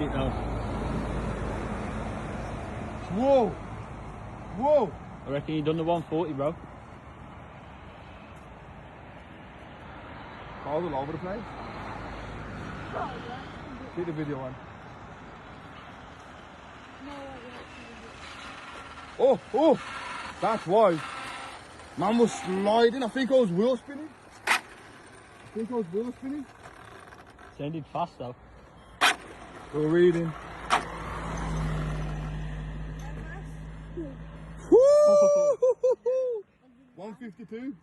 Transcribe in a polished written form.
it though. Whoa! Whoa! I reckon you done the 140, bro. Balls all over the place. Keep the video on. Oh, oh! That's why. Man was sliding. I think I was wheel spinning. Sounded fast though. We're reading. 152.